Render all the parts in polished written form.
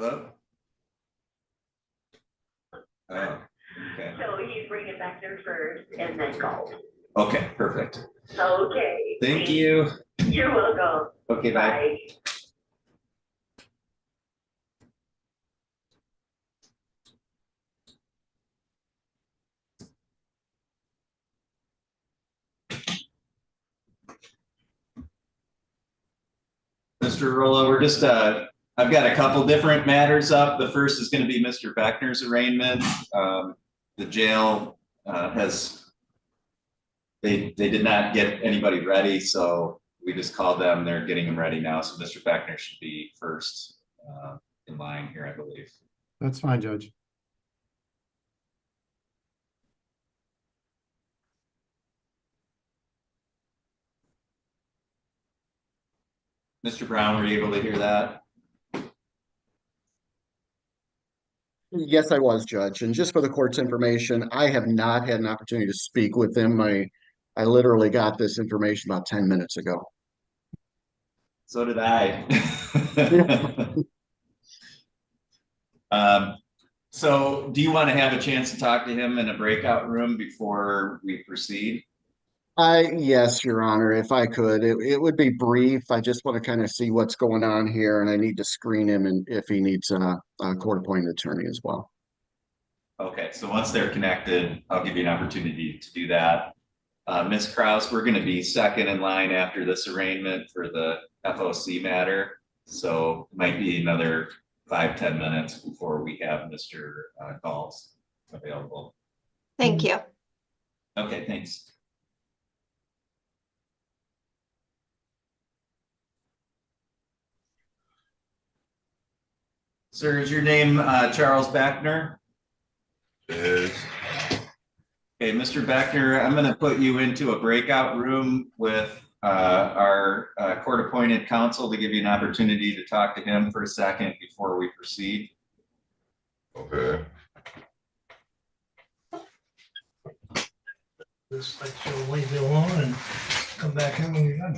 Hello? Oh, okay. So he's bringing Beckner first and then Galt. Okay, perfect. Okay. Thank you. You're welcome. Okay, bye. Bye. Mr. Rolla, we're just, I've got a couple different matters up. The first is going to be Mr. Beckner's arraignment. The jail they did not get anybody ready, so we just called them. They're getting them ready now. So Mr. Beckner should be first in line here, I believe. That's fine, Judge. Mr. Brown, were you able to hear that? Yes, I was, Judge. And just for the court's information, I have not had an opportunity to speak with them. I literally got this information about 10 minutes ago. So did I. So do you want to have a chance to talk to him in a breakout room before we proceed? Yes, Your Honor, if I could. It would be brief. I just want to kind of see what's going on here, and I need to screen him and if he needs a court-appointed attorney as well. Okay, so once they're connected, I'll give you an opportunity to do that. Ms. Kraus, we're going to be second in line after this arraignment for the FOC matter. So it might be another 5-10 minutes before we have Mr. Galt available. Thank you. Okay, thanks. Sir, is your name Charles Beckner? Is Okay, Mr. Beckner, I'm going to put you into a breakout room with our court-appointed counsel to give you an opportunity to talk to him for a second before we proceed. okay. This like she'll leave me alone and come back in when you're done.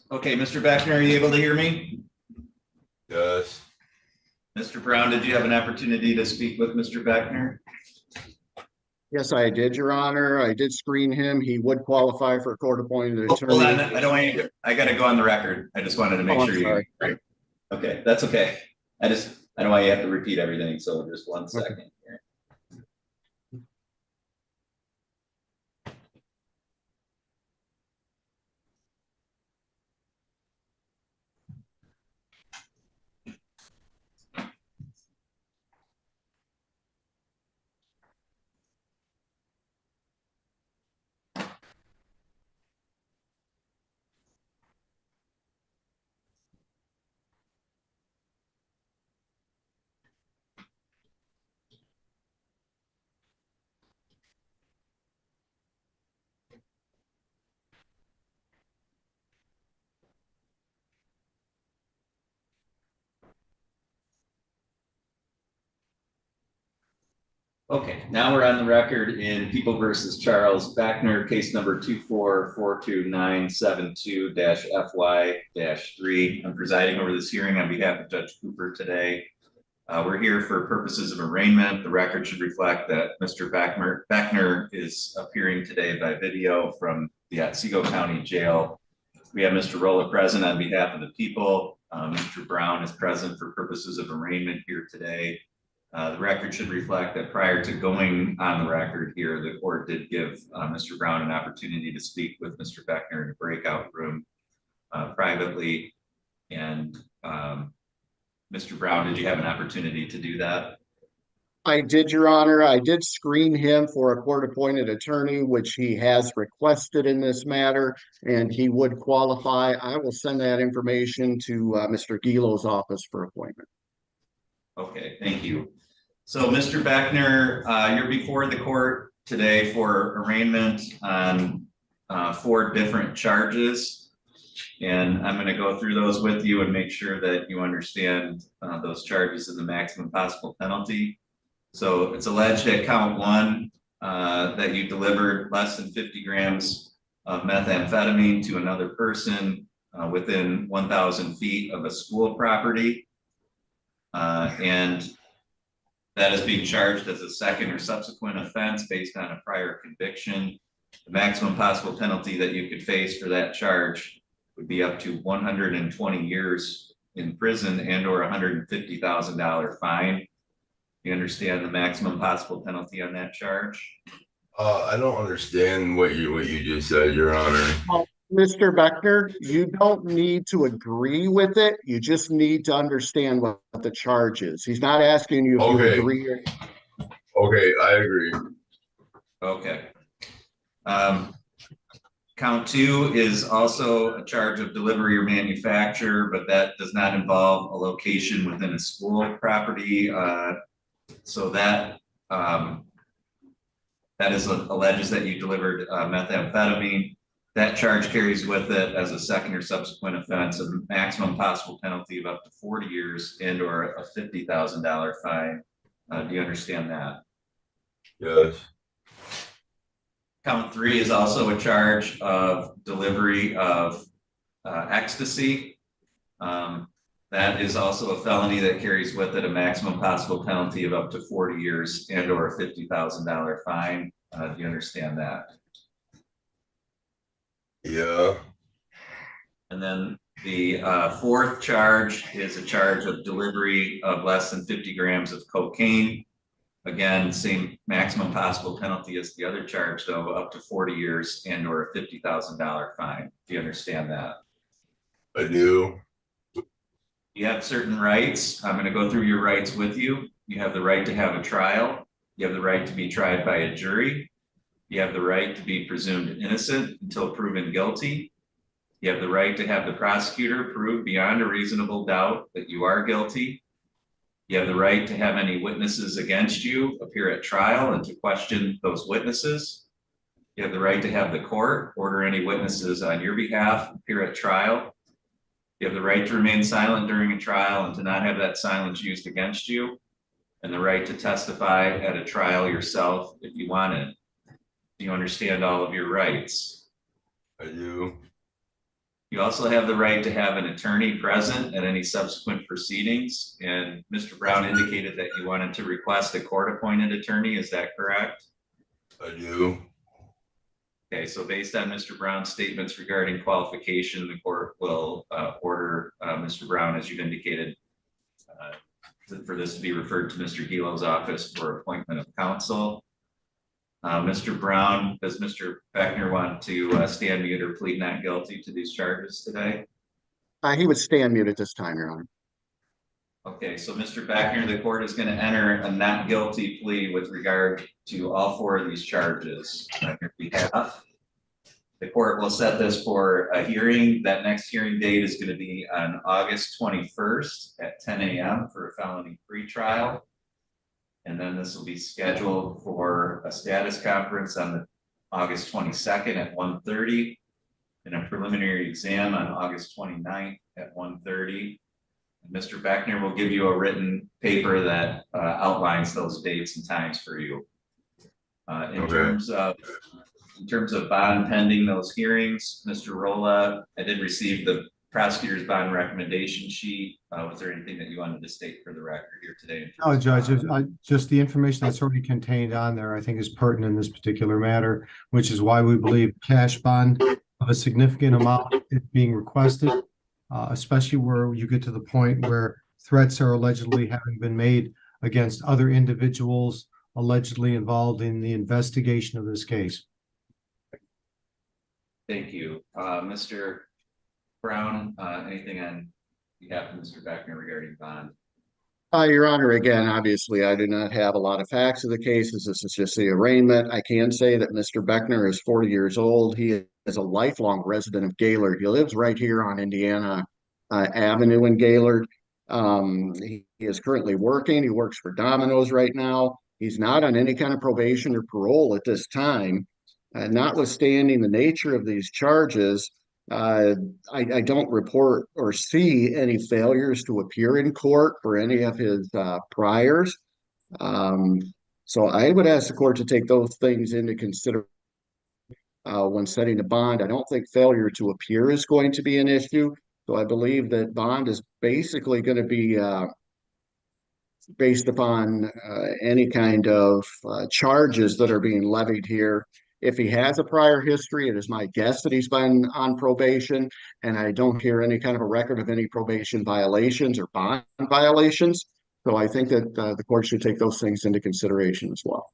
Okay, Mr. Beckner, are you able to hear me? Yes. Mr. Brown, did you have an opportunity to speak with Mr. Beckner? Yes, I did, Your Honor. I did screen him. He would qualify for a court-appointed Hold on, attorney. I don't want you, I gotta go on the record. I just wanted to make Oh, I'm sure you. sorry. Okay, that's okay. I don't want you to have to repeat everything, so just one Okay. second here. Okay, now we're on the record in People versus Charles Beckner, case number 2442972-FY-3. I'm presiding over this hearing on behalf of Judge Cooper today. We're here for purposes of arraignment. The record should reflect that Mr. Beckner is appearing today by video from the Otsego County Jail. We have Mr. Rolla present on behalf of the people. Mr. Brown is present for purposes of arraignment here today. The record should reflect that prior to going on the record here, the court did give Mr. Brown an opportunity to speak with Mr. Beckner in a breakout room privately. And Mr. Brown, did you have an opportunity to do that? I did, Your Honor. I did screen him for a court-appointed attorney, which he has requested in this matter, and he would qualify. I will send that information to Mr. Gilo's office for appointment. Okay, thank you. So, Mr. Beckner, you're before the court today for arraignment on 4 different charges. And I'm going to go through those with you and make sure that you understand those charges and the maximum possible penalty. So it's alleged at count 1 that you delivered less than 50 grams of methamphetamine to another person within 1,000 feet of a school property. And that is being charged as a second or subsequent offense based on a prior conviction. The maximum possible penalty that you could face for that charge would be up to 120 years in prison and or $150,000 fine. You understand the maximum possible penalty on that charge? I don't understand what you just said, Your Honor. Mr. Beckner, you don't need to agree with it. You just need to understand what the charge is. He's not asking you if you Okay. agree. Okay, I agree. Okay. Count 2 is also a charge of delivery or manufacture, but that does not involve a location within a school property. So that alleges that you delivered methamphetamine. That charge carries with it as a second or subsequent offense a maximum possible penalty of up to 40 years and or a $50,000 fine. Do you understand that? Yes. Count 3 is also a charge of delivery of ecstasy. That is also a felony that carries with it a maximum possible penalty of up to 40 years and or a $50,000 fine. Do you understand that? Yeah. And then the 4th charge is a charge of delivery of less than 50 grams of cocaine. Again, same maximum possible penalty as the other charge, though, up to 40 years and or a $50,000 fine. Do you understand that? I do. You have certain rights. I'm going to go through your rights with you. You have the right to have a trial. You have the right to be tried by a jury. You have the right to be presumed innocent until proven guilty. You have the right to have the prosecutor prove beyond a reasonable doubt that you are guilty. You have the right to have any witnesses against you appear at trial and to question those witnesses. You have the right to have the court order any witnesses on your behalf appear at trial. You have the right to remain silent during a trial and to not have that silence used against you, and the right to testify at a trial yourself if you want it. Do you understand all of your rights? I do. You also have the right to have an attorney present at any subsequent proceedings. And Mr. Brown indicated that you wanted to request a court-appointed attorney. Is that correct? I do. Okay, so based on Mr. Brown's statements regarding qualification, the court will order Mr. Brown, as you've indicated, for this to be referred to Mr. Gilo's office for appointment of counsel. Mr. Brown, does Mr. Beckner want to stand mute or plead not guilty to these charges today? He would stand mute at this time, Your Honor. Okay, so Mr. Beckner, the court is going to enter a not guilty plea with regard to all 4 of these charges on your behalf. The court will set this for a hearing. That next hearing date is going to be on August 21st at 10 a.m. for a felony pretrial. And then this will be scheduled for a status conference on August 22nd at 1:30 and a preliminary exam on August 29th at 1:30. Mr. Beckner will give you a written paper that outlines those dates and times for you. In terms of bond pending those hearings, Mr. Rolla, I did receive the prosecutor's bond recommendation sheet. Was there anything that you wanted to state for the record here today? No, Judge, just the information that's already contained on there, I think is pertinent in this particular matter, which is why we believe cash bond of a significant amount is being requested, especially where you get to the point where threats are allegedly having been made against other individuals allegedly involved in the investigation of this case. Thank you. Mr. Brown, anything on behalf of Mr. Beckner regarding bond? Your Honor, again, obviously, I do not have a lot of facts of the cases. This is just the arraignment. I can say that Mr. Beckner is 40 years old. He is a lifelong resident of Gaylord. He lives right here on Indiana Avenue in Gaylord. He is currently working. He works for Domino's right now. He's not on any kind of probation or parole at this time. Notwithstanding the nature of these charges, I don't report or see any failures to appear in court for any of his priors. So I would ask the court to take those things into consideration when setting a bond. I don't think failure to appear is going to be an issue. So I believe that bond is basically going to be based upon any kind of charges that are being levied here. If he has a prior history, it is my guess that he's been on probation, and I don't hear any kind of a record of any probation violations or bond violations. So I think that the court should take those things into consideration as well.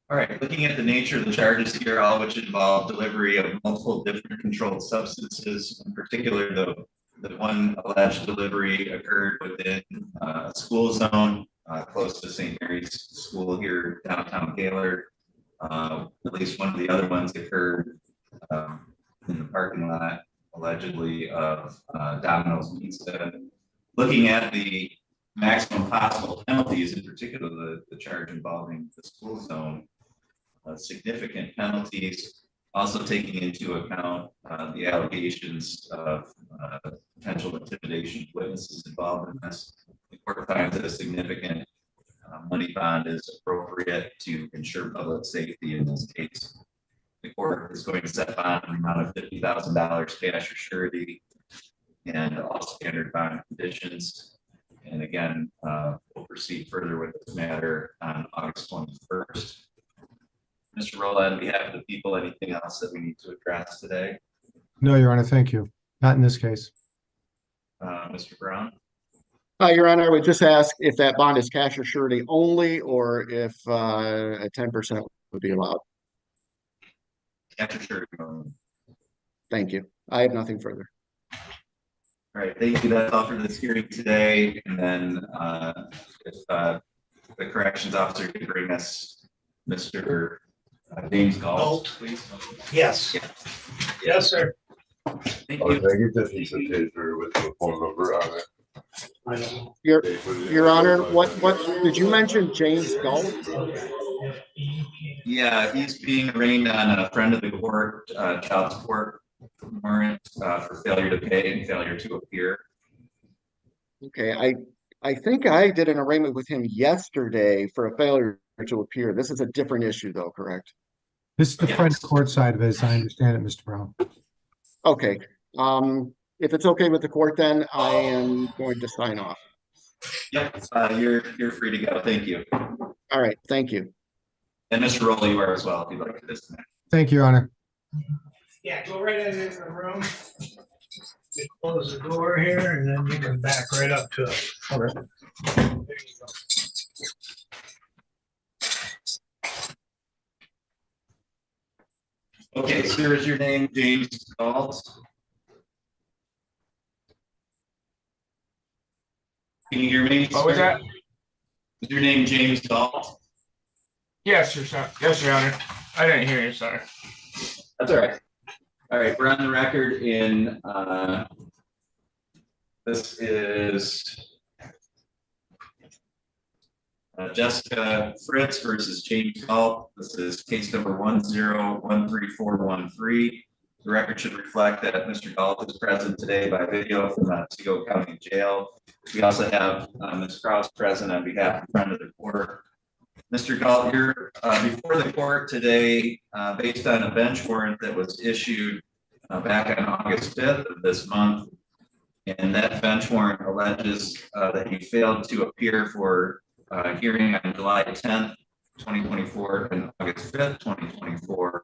All right, looking at the nature of the charges here, all which involve delivery of multiple different controlled substances, in particular the one alleged delivery occurred within a school zone close to St. Mary's School here downtown Gaylord. At least one of the other ones occurred in the parking lot, allegedly of Domino's Pizza. Looking at the maximum possible penalties, in particular the charge involving the school zone, significant penalties, also taking into account the allegations of potential intimidation of witnesses involved in this. The court finds that a significant money bond is appropriate to ensure public safety in this case. The court is going to set bond an amount of $50,000 cash or surety and all standard bond conditions. And again, we'll proceed further with this matter on August 21st. Mr. Rolla, on behalf of the people, anything else that we need to address today? No, Your Honor, thank you. Not in this case. Mr. Brown? Your Honor, I would just ask if that bond is cash or surety only, or if a 10% would be allowed. Cash or surety. Thank you. I have nothing further. All right, thank you. That's all for this hearing today. And then if the corrections officer could bring us Mr. James Galt, please. Yes. Yes, sir. Thank Oh, you. can I get that piece of paper with the phone number on it? Your Honor, what did you mention? James Galt? Yeah, he's being arraigned on a friend of the court child support warrant for failure to pay and failure to appear. Okay, I think I did an arraignment with him yesterday for a failure to appear. This is a different issue though, correct? This is the Yes. French court side of it, as I understand it, Mr. Brown. Okay, if it's okay with the court, then I am going to sign off. Yep, you're free to go. Thank you. All right, thank you. And Mr. Rowley, you are as well, if you'd like to disconnect. Thank you, Your Honor. Yeah, go right into the room. You close the door here and then you can back right up to it. There you go. Okay, sir, is your name James Galt? Can you hear me? What was sir? that? Is your name James Galt? Yes, Your Honor. I didn't hear you, sorry. That's all right. All right, we're on the record in, this is Jessica Fritz versus James Galt. This is case number 1013413. The record should reflect that Mr. Galt is present today by video from the Otsego County Jail. We also have Ms. Krause present on behalf of the friend of the court. Mr. Galt, you're before the court today based on a bench warrant that was issued back on August 5th of this month. And that bench warrant alleges that you failed to appear for hearing on July 10th, 2024 and August 5th, 2024.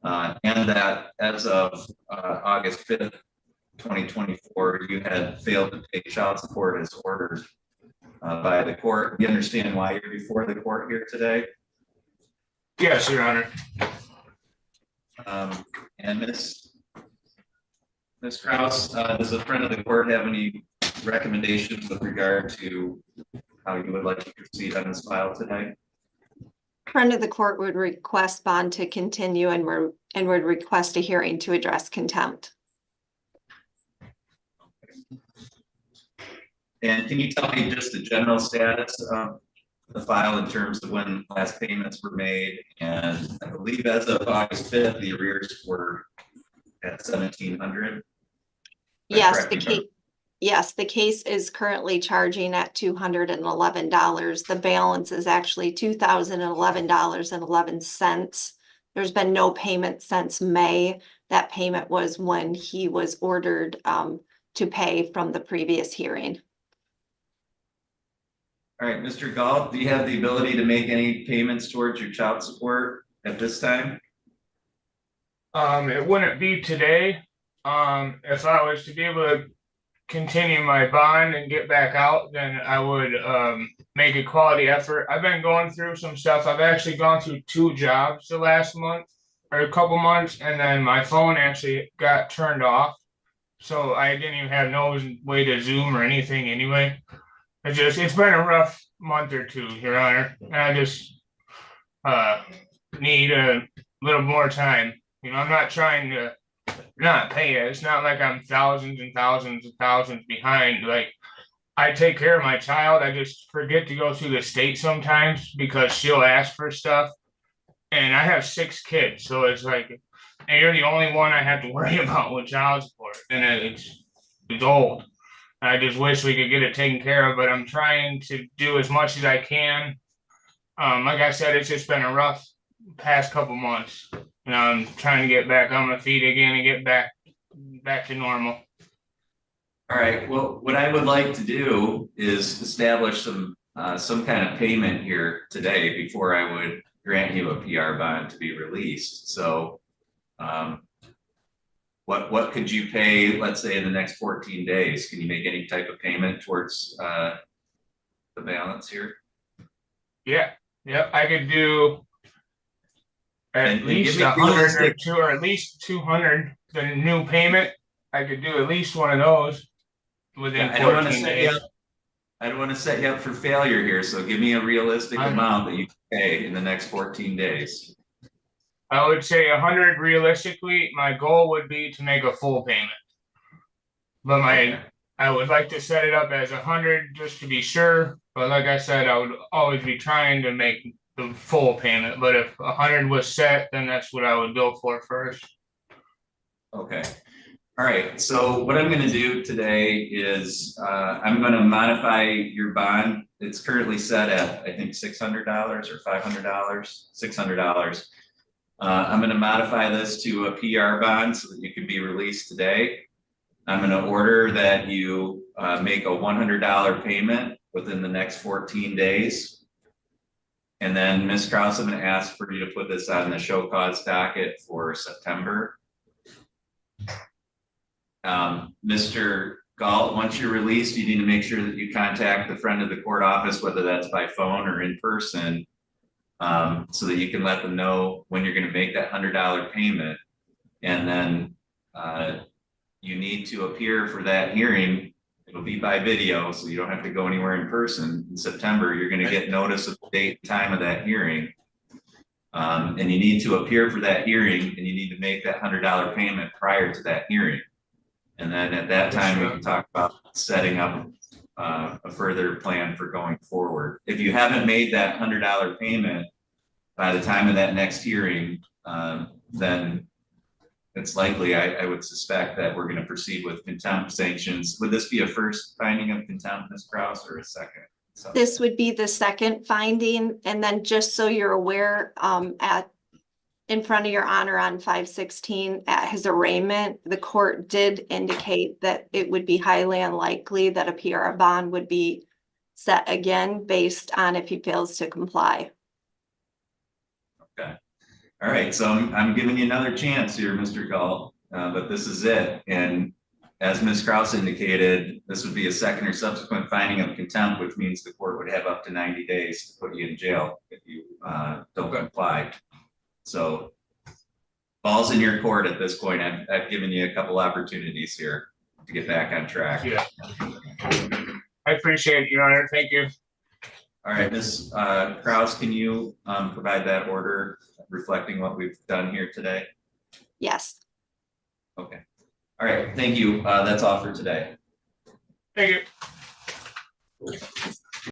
And that as of August 5th, 2024, you had failed to pay child support as ordered by the court. You understand why you're before the court here today? Yes, Your Honor. And Ms. Krause, does a friend of the court have any recommendations with regard to how you would like to proceed on this file today? Friend of the court would request bond to continue and would request a hearing to address contempt. And can you tell me just the general status of the file in terms of when last payments were made? And I believe as of August 5th, the arrears were at 1,700. Yes, the case is currently charging at $211. The balance is actually $2,011.11. There's been no payment since May. That payment was when he was ordered to pay from the previous hearing. All right, Mr. Galt, do you have the ability to make any payments towards your child support at this time? It wouldn't be today. If I was to be able to continue my bond and get back out, then I would make a quality effort. I've been going through some stuff. I've actually gone through 2 jobs the last month or a couple months, and then my phone actually got turned off. So I didn't even have no way to Zoom or anything anyway. It's been a rough month or 2, Your Honor. And I just need a little more time. You know, I'm not trying to not pay it. It's not like I'm thousands and thousands and thousands behind. Like, I take care of my child. I just forget to go through the state sometimes because she'll ask for stuff. And I have 6 kids, so it's like, and you're the only one I have to worry about with child support. And it's old. I just wish we could get it taken care of, but I'm trying to do as much as I can. Like I said, it's just been a rough past couple months. And I'm trying to get back on my feet again and get back to normal. All right, well, what I would like to do is establish some kind of payment here today before I would grant you a PR bond to be released. So what could you pay, let's say, in the next 14 days? Can you make any type of payment towards the balance here? Yeah, I could do at least give me 100 or 2, or at least 200. The new payment, I could do at least one of those within 14 days. I don't want to set you up for failure here, so give me a realistic amount that you can pay in the next 14 days. I would say 100 realistically. My goal would be to make a full payment. But I would like to set it up as 100 just to be sure. But like I said, I would always be trying to make the full payment. But if 100 was set, then that's what I would go for first. Okay. All right. So what I'm going to do today is I'm going to modify your bond. It's currently set at, I think, $600 or $500, $600. I'm gonna modify this to a PR bond so that you can be released today. I'm gonna order that you make a $100 payment within the next 14 days. And then Ms. Kraus, I'm gonna ask for you to put this on the show cause docket for September. Mr. Galt, once you're released, you need to make sure that you contact the friend of the court office, whether that's by phone or in person, so that you can let them know when you're gonna make that $100 payment. And then you need to appear for that hearing. It'll be by video, so you don't have to go anywhere in person. In September, you're gonna get notice of the date and time of that hearing. And you need to appear for that hearing, and you need to make that $100 payment prior to that hearing. And then at that time, we can talk about setting up a further plan for going forward. If you haven't made that $100 payment by the time of that next hearing, then it's likely, I would suspect, that we're going to proceed with contempt sanctions. Would this be a first finding of contempt, Ms. Kraus, or a second? This would be the second finding, and then just so you're aware, in front of your honor on 5/16 at his arraignment, the court did indicate that it would be highly unlikely that a PR bond would be set again based on if he fails to comply. Okay. All right. So I'm giving you another chance here, Mr. Galt, but this is it. And as Ms. Kraus indicated, this would be a second or subsequent finding of contempt, which means the court would have up to 90 days to put you in jail if you don't comply. So ball's in your court at this point. I've given you a couple opportunities here to get back on track. Yeah. I appreciate it, Your Honor. Thank you. All right, Ms. Kraus, can you provide that order reflecting what we've done here today? Yes. Okay. All right, thank you. That's all for today. Thank you.